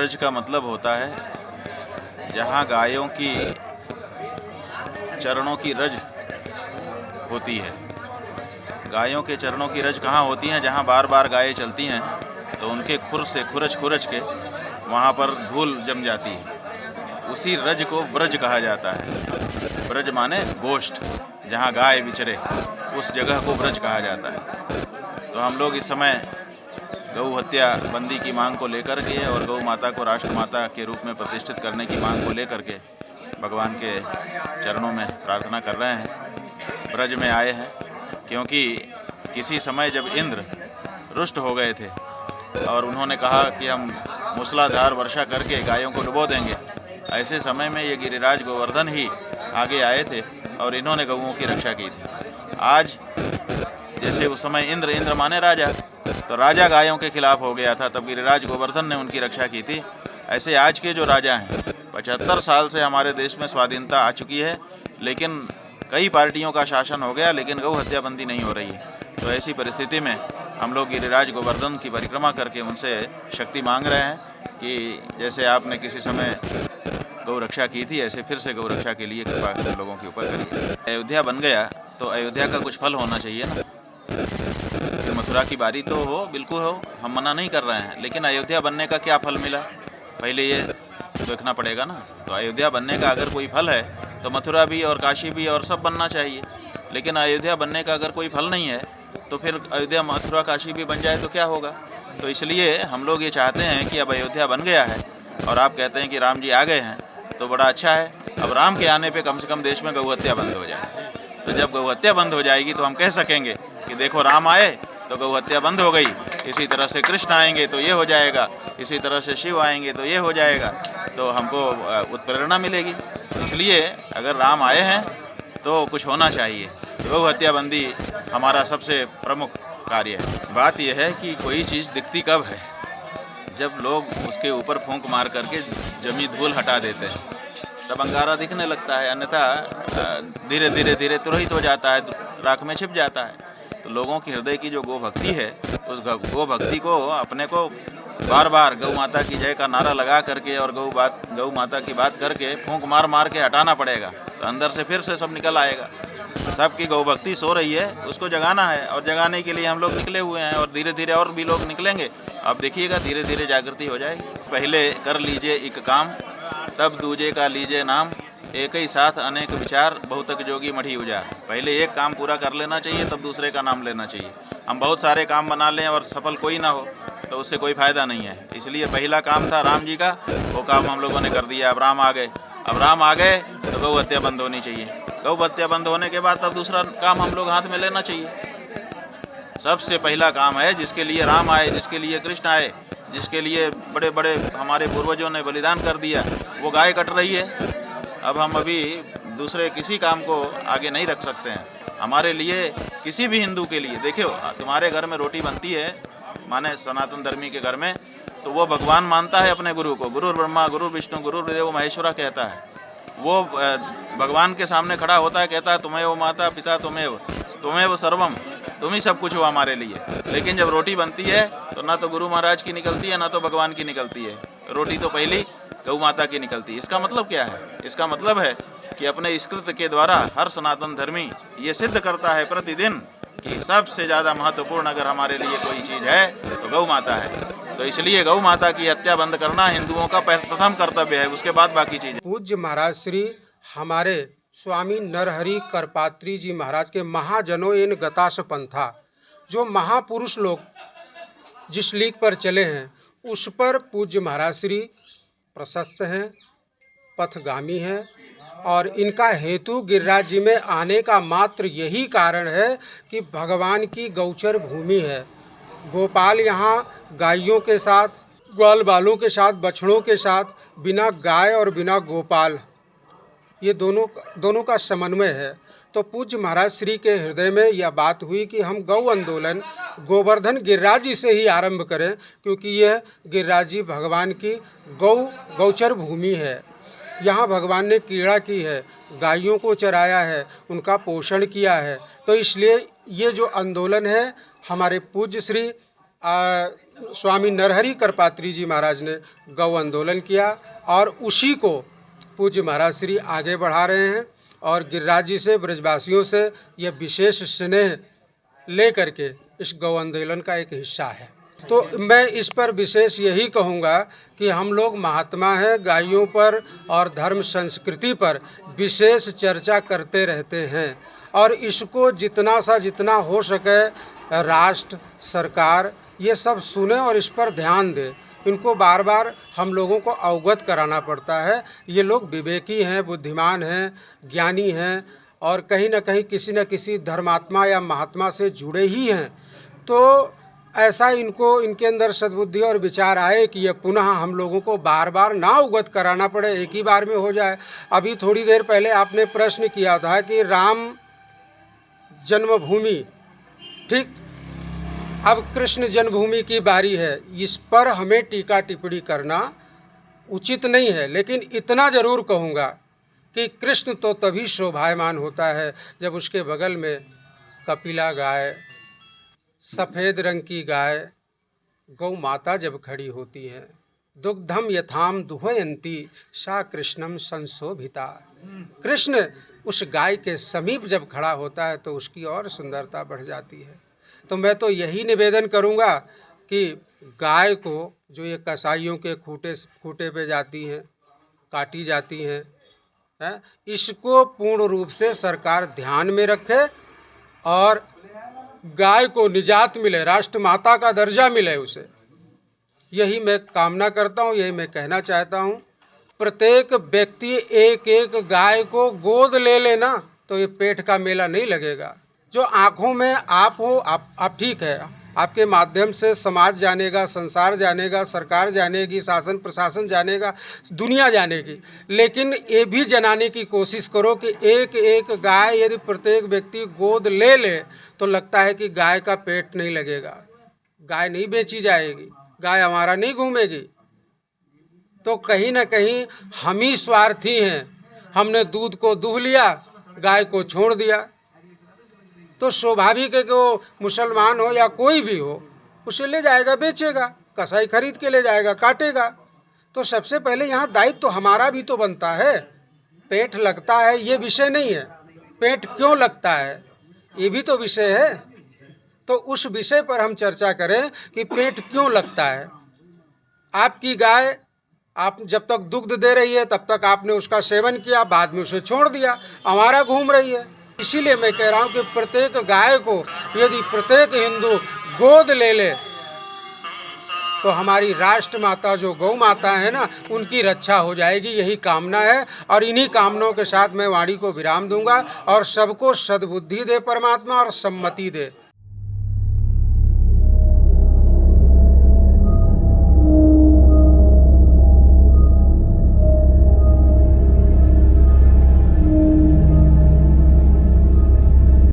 रज का मतलब होता है जहाँ गायों की चरणों की रज होती है। गायों के चरणों की रज कहाँ होती हैं? जहाँ बार बार गायें चलती हैं तो उनके खुर से खुरच खुरच के वहाँ पर धूल जम जाती है। उसी रज को ब्रज कहा जाता है। ब्रज माने गोष्ठ, जहाँ गाय विचरे, उस जगह को ब्रज कहा जाता है। तो हम लोग इस समय गौ हत्या बंदी की मांग को लेकर के और गौ माता को राष्ट्र माता के रूप में प्रतिष्ठित करने की मांग को लेकर के भगवान के चरणों में प्रार्थना कर रहे हैं। ब्रज में आए हैं क्योंकि किसी समय जब इंद्र रुष्ट हो गए थे और उन्होंने कहा कि हम मूसलाधार वर्षा करके गायों को डुबो देंगे, ऐसे समय में ये गिरिराज गोवर्धन ही आगे आए थे और इन्होंने गौओं की रक्षा की थी। आज जैसे उस समय इंद्र माने राजा, तो राजा गायों के खिलाफ हो गया था, तब गिरिराज गोवर्धन ने उनकी रक्षा की थी। ऐसे आज के जो राजा हैं, 75 साल से हमारे देश में स्वाधीनता आ चुकी है, लेकिन कई पार्टियों का शासन हो गया, लेकिन गौ हत्या बंदी नहीं हो रही है। तो ऐसी परिस्थिति में हम लोग गिरिराज गोवर्धन की परिक्रमा करके उनसे शक्ति मांग रहे हैं कि जैसे आपने किसी समय गौ रक्षा की थी, ऐसे फिर से गौ रक्षा के लिए कृपा कर लोगों के ऊपर करिए। अयोध्या बन गया तो अयोध्या का कुछ फल होना चाहिए ना। कि मथुरा की बारी तो हो, बिल्कुल हो, हम मना नहीं कर रहे हैं, लेकिन अयोध्या बनने का क्या फल मिला, पहले ये देखना पड़ेगा ना। तो अयोध्या बनने का अगर कोई फल है तो मथुरा भी और काशी भी और सब बनना चाहिए। लेकिन अयोध्या बनने का अगर कोई फल नहीं है तो फिर अयोध्या मथुरा काशी भी बन जाए तो क्या होगा। तो इसलिए हम लोग ये चाहते हैं कि अब अयोध्या बन गया है और आप कहते हैं कि राम जी आ गए हैं, तो बड़ा अच्छा है। अब राम के आने पे कम से कम देश में गौ हत्या बंद हो जाए। तो जब गौ हत्या बंद हो जाएगी तो हम कह सकेंगे कि देखो राम आए तो गौ हत्या बंद हो गई। इसी तरह से कृष्ण आएंगे तो ये हो जाएगा, इसी तरह से शिव आएंगे तो ये हो जाएगा, तो हमको उत्प्रेरणा मिलेगी। इसलिए अगर राम आए हैं तो कुछ होना चाहिए। गौ हत्या बंदी हमारा सबसे प्रमुख कार्य है। बात यह है कि कोई चीज़ दिखती कब है, जब लोग उसके ऊपर फूंक मार करके जमी धूल हटा देते हैं, तब अंगारा दिखने लगता है। अन्यथा धीरे धीरे धीरे तुरहित हो जाता है, राख में छिप जाता है। तो लोगों की हृदय की जो गो भक्ति है, उस गो भक्ति को अपने को बार बार गौ माता की जय का नारा लगा करके और गौ माता की बात करके फूंक मार मार के हटाना पड़ेगा, तो अंदर से फिर से सब निकल आएगा। सबकी गौ भक्ति सो रही है, उसको जगाना है और जगाने के लिए हम लोग निकले हुए हैं और धीरे धीरे और भी लोग निकलेंगे। आप देखिएगा धीरे धीरे जागृति हो जाएगी। पहले कर लीजिए एक काम, तब दूजे का लीजिए नाम, एक ही साथ अनेक विचार, बहुतक जोगी मढ़ी उजार। पहले एक काम पूरा कर लेना चाहिए, तब दूसरे का नाम लेना चाहिए। हम बहुत सारे काम बना लें और सफल कोई ना हो तो उससे कोई फ़ायदा नहीं है। इसलिए पहला काम था राम जी का, वो काम हम लोगों ने कर दिया। अब राम आ गए, तो गौ हत्या बंद होनी चाहिए। गौ हत्या बंद होने के बाद तब दूसरा काम हम लोग हाथ में लेना चाहिए। सबसे पहला काम है जिसके लिए राम आए, जिसके लिए कृष्ण आए, जिसके लिए बड़े बड़े हमारे पूर्वजों ने बलिदान कर दिया, वो गाय कट रही है। अब हम अभी दूसरे किसी काम को आगे नहीं रख सकते हैं। हमारे लिए, किसी भी हिंदू के लिए, देखियो तुम्हारे घर में रोटी बनती है, माने सनातन धर्मी के घर में, तो वो भगवान मानता है अपने गुरु को। गुरु ब्रह्मा गुरु विष्णु गुरुदेव महेश्वरा कहता है। वो भगवान के सामने खड़ा होता है, कहता है तुम्हें माता पिता तुम्हें सर्वम, तुम ही सब कुछ हो हमारे लिए। लेकिन जब रोटी बनती है तो ना तो गुरु महाराज की निकलती है, ना तो भगवान की निकलती है। रोटी तो पहली गौ माता की निकलती है। इसका मतलब क्या है? इसका मतलब है कि अपने इस कृत्य के द्वारा हर सनातन धर्मी ये सिद्ध करता है प्रतिदिन कि सबसे ज़्यादा महत्वपूर्ण अगर हमारे लिए कोई चीज़ है तो गौ माता है। तो इसलिए गौ माता की हत्या बंद करना हिंदुओं का प्रथम कर्तव्य है, उसके बाद बाकी चीज़ें। पूज्य महाराज श्री हमारे स्वामी नरहरि करपात्री जी महाराज के महाजनों इन गतास पंथा, जो महापुरुष लोग जिस लीक पर चले हैं उस पर पूज्य महाराज श्री प्रशस्त हैं, पथगामी हैं। और इनका हेतु गिरिराज जी में आने का मात्र यही कारण है कि भगवान की गौचर भूमि है। गोपाल यहाँ गायों के साथ, ग्वाल बालों के साथ, बछड़ों के साथ, बिना गाय और बिना गोपाल, ये दोनों का समन्वय है। तो पूज्य महाराज श्री के हृदय में यह बात हुई कि हम गौ आंदोलन गोवर्धन गिरिराज जी से ही आरंभ करें, क्योंकि यह गिरिराज जी भगवान की गौचर भूमि है। यहाँ भगवान ने क्रीड़ा की है, गायों को चराया है, उनका पोषण किया है। तो इसलिए ये जो आंदोलन है हमारे पूज्य श्री स्वामी नरहरि करपात्री जी महाराज ने गौ आंदोलन किया और उसी को पूज्य महाराज श्री आगे बढ़ा रहे हैं और गिरिराज जी से, ब्रजवासियों से यह विशेष स्नेह ले करके इस गौ आंदोलन का एक हिस्सा है। तो मैं इस पर विशेष यही कहूँगा कि हम लोग महात्मा हैं, गायों पर और धर्म संस्कृति पर विशेष चर्चा करते रहते हैं और इसको जितना हो सके राष्ट्र, सरकार ये सब सुने और इस पर ध्यान दे। इनको बार बार हम लोगों को अवगत कराना पड़ता है। ये लोग विवेकी हैं, बुद्धिमान हैं, ज्ञानी हैं और कहीं न कहीं किसी न किसी धर्मात्मा या महात्मा से जुड़े ही हैं। तो ऐसा इनको, इनके अंदर सद्बुद्धि और विचार आए कि ये पुनः हम लोगों को बार बार ना अवगत कराना पड़े, एक ही बार में हो जाए। अभी थोड़ी देर पहले आपने प्रश्न किया था कि राम जन्मभूमि, ठीक, अब कृष्ण जन्मभूमि की बारी है। इस पर हमें टीका टिप्पणी करना उचित नहीं है, लेकिन इतना ज़रूर कहूँगा कि कृष्ण तो तभी शोभायमान होता है जब उसके बगल में कपिला गाय, सफ़ेद रंग की गाय, गौ माता जब खड़ी होती है। दुग्धम यथाम दुहयंती सा कृष्णम संशोभिता। कृष्ण उस गाय के समीप जब खड़ा होता है तो उसकी और सुंदरता बढ़ जाती है। तो मैं तो यही निवेदन करूंगा कि गाय को जो ये कसाईयों के खूटे पे जाती हैं, काटी जाती हैं, इसको पूर्ण रूप से सरकार ध्यान में रखे और गाय को निजात मिले, राष्ट्र माता का दर्जा मिले उसे। यही मैं कामना करता हूँ, यही मैं कहना चाहता हूँ। प्रत्येक व्यक्ति एक एक गाय को गोद ले लेना तो ये पेट का मेला नहीं लगेगा। जो आँखों में आप हो, आप ठीक है, आपके माध्यम से समाज जानेगा, संसार जानेगा, सरकार जानेगी, शासन प्रशासन जानेगा, दुनिया जानेगी। लेकिन ये भी जनाने की कोशिश करो कि एक एक गाय यदि प्रत्येक व्यक्ति गोद ले ले तो लगता है कि गाय का पेट नहीं लगेगा, गाय नहीं बेची जाएगी, गाय हमारा नहीं घूमेगी। तो कहीं ना कहीं हम ही स्वार्थी हैं। हमने दूध को दूह लिया, गाय को छोड़ दिया। तो स्वाभाविक है कि वो मुसलमान हो या कोई भी हो, उसे ले जाएगा, बेचेगा, कसाई खरीद के ले जाएगा, काटेगा। तो सबसे पहले यहाँ दायित्व तो हमारा भी तो बनता है। पेट लगता है ये विषय नहीं है, पेट क्यों लगता है ये भी तो विषय है। तो उस विषय पर हम चर्चा करें कि पेट क्यों लगता है। आपकी गाय, आप जब तक दुग्ध दे रही है तब तक आपने उसका सेवन किया, बाद में उसे छोड़ दिया, हमारा घूम रही है। इसीलिए मैं कह रहा हूँ कि प्रत्येक गाय को यदि प्रत्येक हिंदू गोद ले ले तो हमारी राष्ट्र माता जो गौ माता है ना, उनकी रक्षा हो जाएगी। यही कामना है और इन्हीं कामनाओं के साथ मैं वाणी को विराम दूंगा और सबको सद्बुद्धि दे परमात्मा और सम्मति दे।